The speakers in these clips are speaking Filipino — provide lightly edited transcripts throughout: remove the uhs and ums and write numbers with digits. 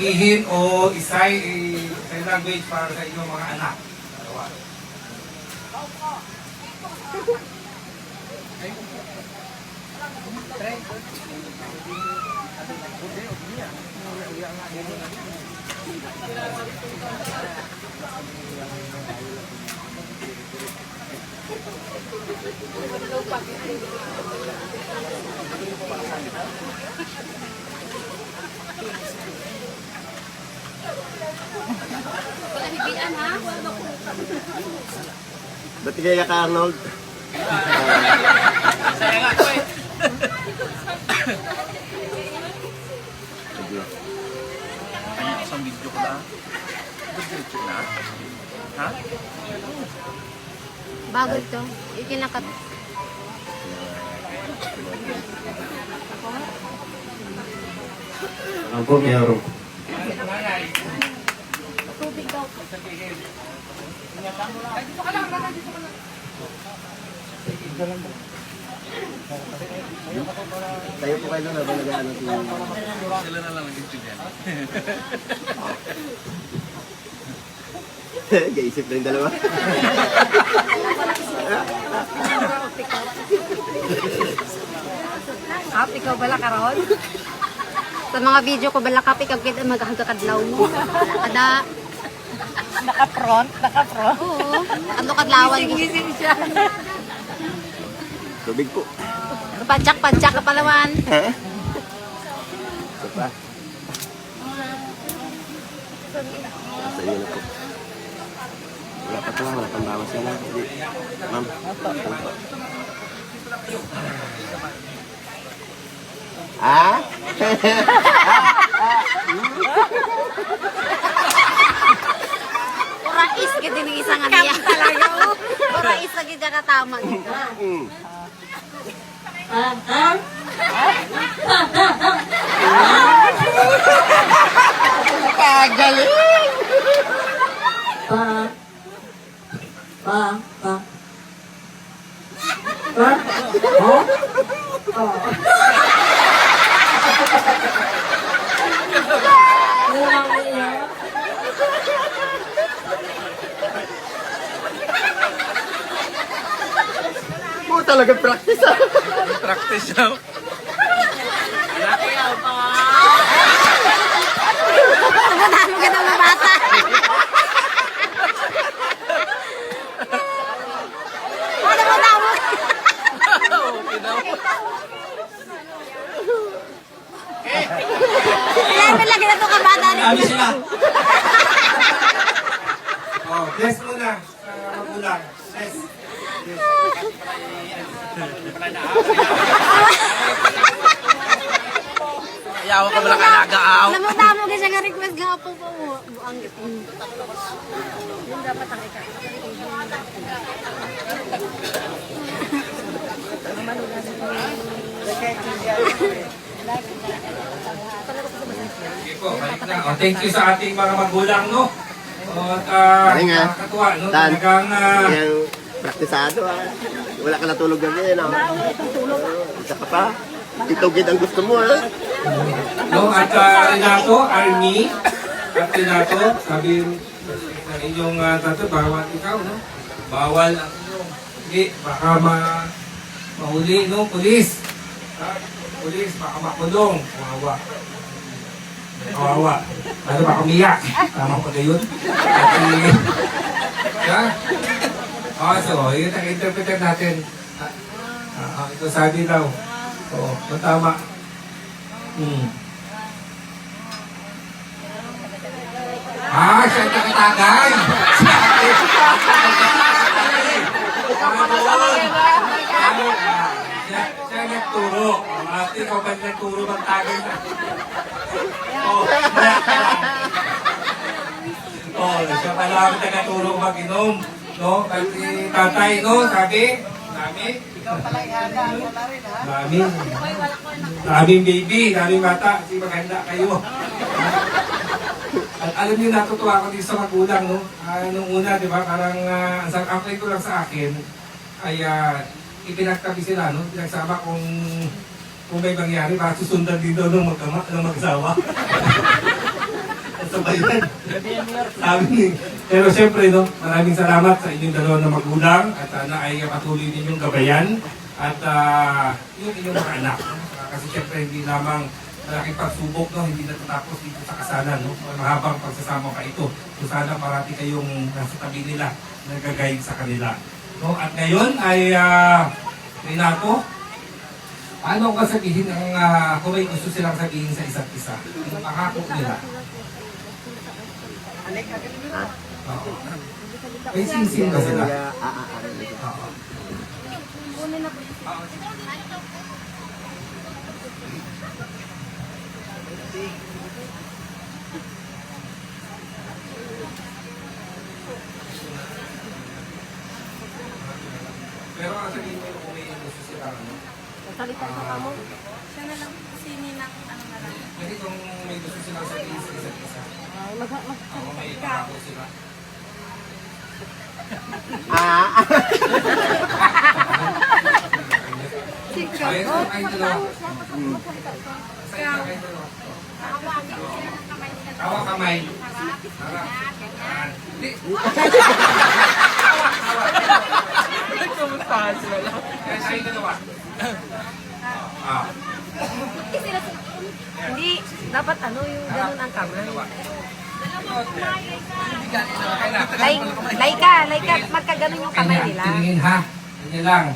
Ihin o isay sign language para sa inyong mga anak. Dalawa. Ba't kaya ka, Arnold? Saya nga ko eh. Kanya isang video ko na. Diretso na. Ha? Bago ito. Ikinakat. Ako, mayroon. Tubig daw. Tayo po kayo na ba nag-ano sila? Sila na lang nag-video dyan. Gaisip na yung dalawa. Kap, ikaw bala karon? Sa mga video ko bala kap, ikaw kita maghagakadlaw mo. Ada. Naka-front? Oo. Ano kadlawan? Gising siya. Tubig po. Padyak ka palawan. Ha? Ito pa. Nasa iyo na po. Wala pa ito lang, wala pang bawas yan lang. Ma'am. Ah? Urais ka din yung isang aniya. Talaga oh. Urais lagi dyan ka tama. Kagaling! Po talaga practice ah. Practice daw. Ano ka daw na bata? Ano mo daw mo? Okay daw. Level lagi na ito kabata. Dami sila. Oh, bless muna sa magulang. Bless. Ayaw ka pala kanagaaw. Alam mo tamo ka siya nga request nga po po mo. Buang yun dapat ang ika. Sige po, balik na. Oh, thank you sa ating mga magulang, no? At Galing, ah. nakakatuwa, no? Tan. Talagang Yung praktisado ah. Wala ka natulog gabi, no? Isa ka pa. Itugid ang gusto mo ah. no? At Renato, Army, at Renato, sabi ng inyong tato, bawal ikaw, no? Bawal ang inyong, hindi, baka mahuli, no? Pulis. Ha? Pulis, baka makulong. Kawawa. Kawawa. Ano ba kumiyak? Tama ko na yun. Ha? So, yun ang interpreter natin. Ito sabi daw. Oo, tama. Siya ang takatagay! Siya nagturo. At ikaw ba nagturo bang tagay na? Siya pala ang tagaturo mag-inom. No? Kasi tatay, no? Sabi? Daming baby, daming bata. Kasi maganda kayo. At alam niyo, natutuwa ako dito sa magulang, no? Nung una, di ba, parang ang apply ko lang sa akin ay ipinagtabi sila, no? Pinagsama kung may mangyari, baka susundan din daw ng mag-asawa. sabay yan. Sabi ni, pero siyempre, no, maraming salamat sa inyong dalawa na magulang at sana ay patuloy ninyong gabayan at yung inyong mga anak. No? Kasi siyempre, hindi lamang malaking pagsubok, no? Hindi natatapos dito sa kasalan. No? Mahabang pagsasama pa ito. So sana parati kayong nasa tabi nila, nagagayad sa kanila. No? At ngayon ay, Renato, paano ka sabihin ang kung may gusto silang sabihin sa isa't isa? Yung pangako nila. Oo. May sing-sing ba sila? Oo. Pero ang sabihin mo kung may gusto silang ano? Salita ka ka mo. Siya na lang si Ninang ano na lang. Hindi kung may gusto silang sabihin sa isa't isa. Ako may pangako sila. Ayun, kayong dalawa. Sa'yo na kayong dalawa. Hawak kamay. Harap. Yan. Hindi. Kumustahan sila lang? Kaya sa'yo dalawa. Ah. Hindi, dapat ano yung ganun ang kamay. Laika, magkaganon yung kamay nila. Tingin ha. Ganyan lang.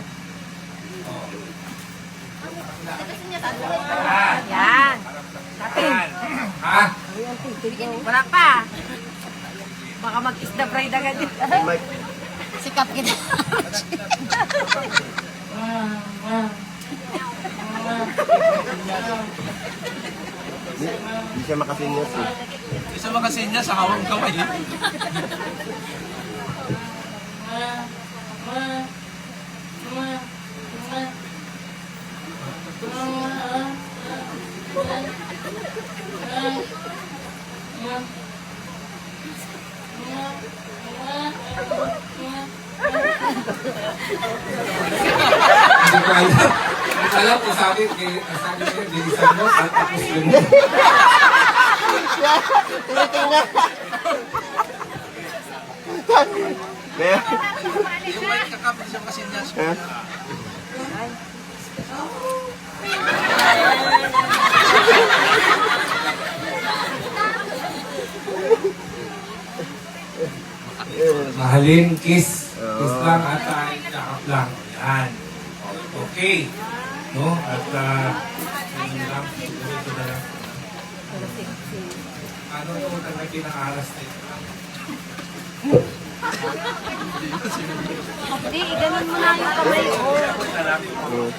Yan. Yan. Ha? Wala pa. Baka mag-isda bride agad. Sikap kita. Hindi siya makasinyos eh. Isa makasinya sa hawang kamay. Hindi ko alam. Alam ko sabi ko, bilisan mo, at tapos yun. Tinitingnan. Kaya, Yung may kakapit siya makasinya. Mahalin, kiss. Kiss lang at yakap lang. Yan. Okay. No? At yun lang. Ito na lang. Ano ito tanggapin ang aras na ito? Hindi, iganon mo na yung kamay. Oh.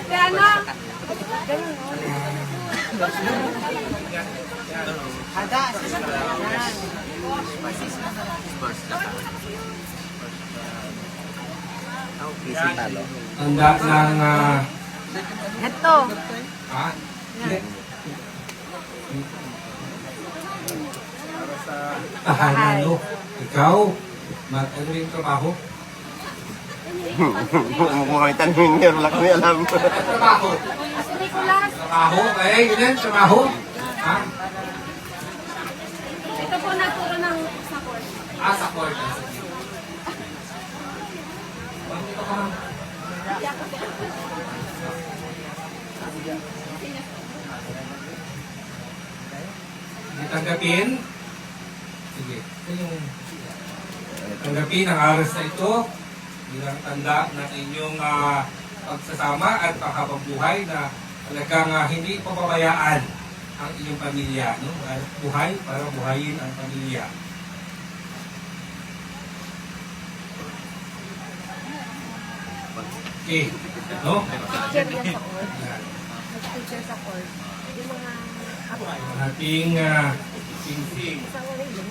Kaya na. Tanda ng... Ito. ha? Hindi. Tahanan mo. Ikaw, ano yung trabaho? mukha kami tanongin niya, wala kami alam. Trabaho. Nicolas. Trabaho. Eh, ganyan, trabaho. Ha? Ito po nagturo ng support. Sa court. Dito ka, ma'am. Tanggapin. Sige. Ito yung tanggapin ang aras na ito bilang tanda ng inyong pagsasama at pagkakabuhay na talagang hindi papabayaan ang inyong pamilya. No? Buhay para buhayin ang pamilya. Okay. No? Teacher yan sa court. Yan. Teacher sa court. Yung mga apo. Ang ating sing-sing. Asawa rin yun.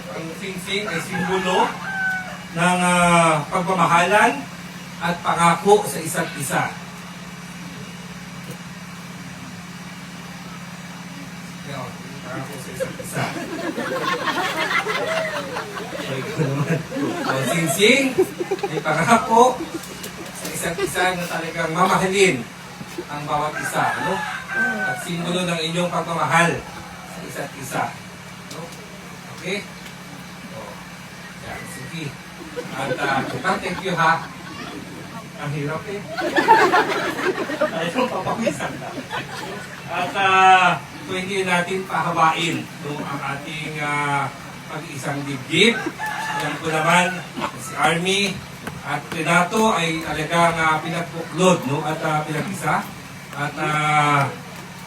Ang sing-sing ay simbolo ng pagmamahalan at pangako sa isa't isa. Yan, pangako sa isa't isa. So, ikaw naman. O, Singsing, may pangako sa isa't isa na talagang mamahalin ang bawat isa, no? At simbolo ng inyong pagmamahal sa isa't isa. No? Okay? O, yan, sige. At thank you ha. Ang hirap eh. Ayaw papawisan na. At ito hindi natin pahabain ang ating pag-iisang dibdib. Alam ko naman si Army at Renato ay talagang pinagbuklod, no? At pinag-isa. At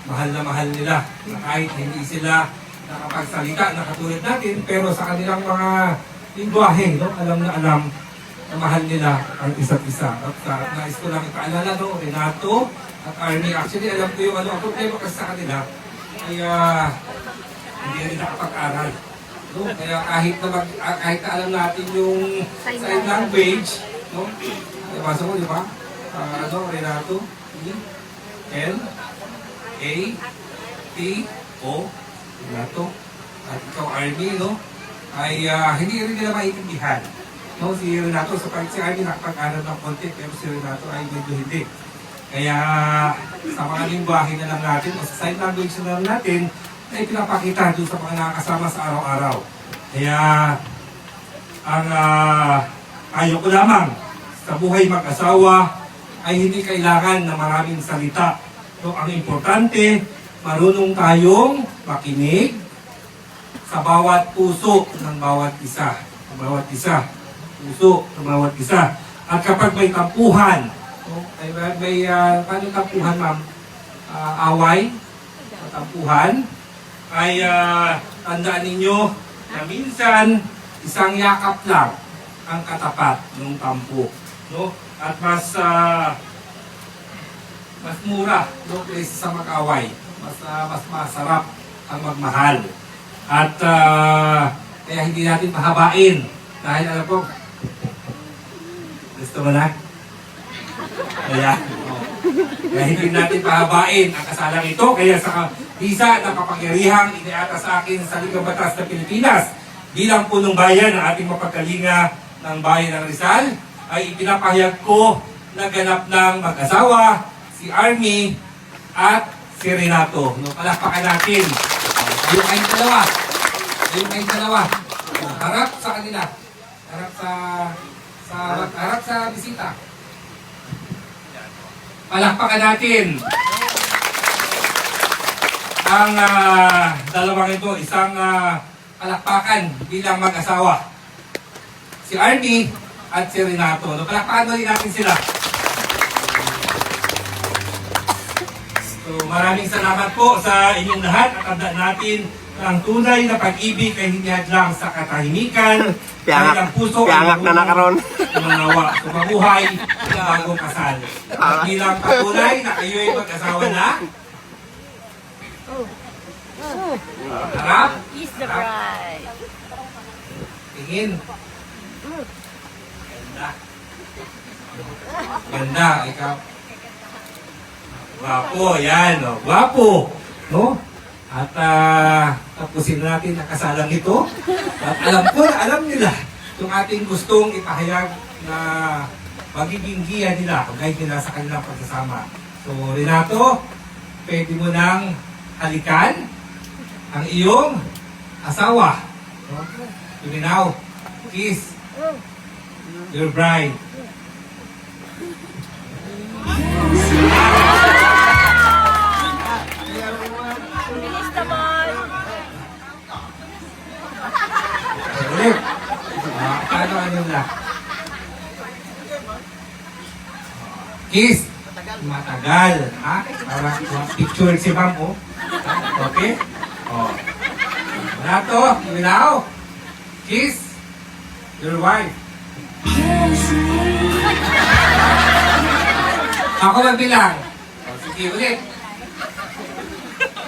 mahal na mahal nila na kahit hindi sila nakapagsalita na katulad natin, pero sa kanilang mga lingwahe, no? Alam na mahal nila ang isa't isa. At nais ko lang ipaalala, no? Renato at Arnie, actually alam ko yung ang problema kasi sa kanila ay hindi rin nakapag-aral. No? Kaya kahit na alam natin yung sign language, no? Nabasa mo, di ba? Renato, L, A, T, O, Renato, at ikaw Arnie, no? Ay hindi rin nila maintindihan. No, si Renato, sa si Arnie nakapag-aral ng konti, pero si Renato ay medyo hindi. Kaya sa mga lingwahe na lang natin, o sa sign language na lang natin, ay pinapakita doon sa mga nakakasama sa araw-araw. Kaya ang ayaw ko lamang sa buhay mag-asawa ay hindi kailangan na maraming salita. So, ang importante, marunong tayong makinig sa bawat puso ng bawat isa. Sa bawat isa. Puso ng bawat isa. At kapag may tampuhan, paano tampuhan, ma'am? Away, tampuhan, ay tandaan ninyo na minsan isang yakap lang ang katapat ng tampo. No? At mas mura, no, kaysa sa mag-away. Mas masarap ang magmahal. At kaya hindi natin pahabain. Dahil alam ko, gusto mo na? Kaya hindi natin pahabain ang kasalang ito. Kaya sa visa ng kapangyarihang iniata sa akin sa Ligang Batas ng Pilipinas bilang punong bayan ng ating mapagkalinga ng bayan ng Rizal, ay ipinapahayag ko na ganap ng mag-asawa, si Arnie at si Renato. No, palakpakan natin. Ayun kayong dalawa. Ayun kayong dalawa. Harap sa kanila. Harap sa bisita. Palakpakan natin. Ang dalawang ito, isang palakpakan bilang mag-asawa. Si Arnie at si Renato. No, palakpakan rin natin sila. So, maraming salamat po sa inyong lahat at tandaan natin na ang tunay na pag-ibig ay hindi hadlang sa katahimikan. Dahil ang puso ay na nakaroon. Manawa. So, mabuhay ng bagong kasal. At bilang patunay na kayo ay mag-asawa na. Harap. He's the bride. Tingin. Ganda. Ganda. Ikaw. Gwapo. Yan. O. Gwapo. No? At tapusin natin ang kasalang ito. At alam nila yung ating gustong ipahayag na magiging giya nila, guide nila sa kanilang pagsasama. So, Renato, pwede mo nang halikan ang iyong asawa. No? You may now kiss your bride. Bilis naman. Ulit. Ano na? Kiss. Matagal. Ha? Para picture si ma'am, oh. Okay? Oh. Renato, you now kiss your wife. Ako magbilang. Oh, sige, ulit.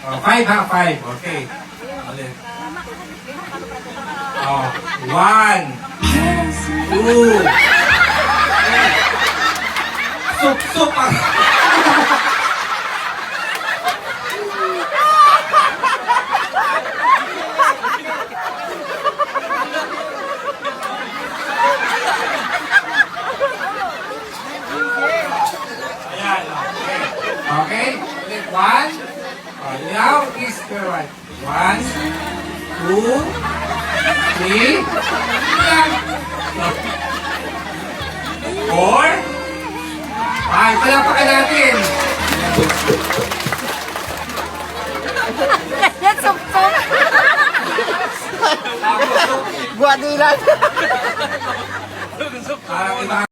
Oh, 5 ha, 5. Okay. Ulit. Oh, 1, 2, 3, Sup-sup ang... Ayan, okay. Okay, ulit. One. Oh, now is the right. 1, 2, 3. Yan. 4. 5. Palapakan natin. Yan, sup-sup. Buwan nila. Parang iba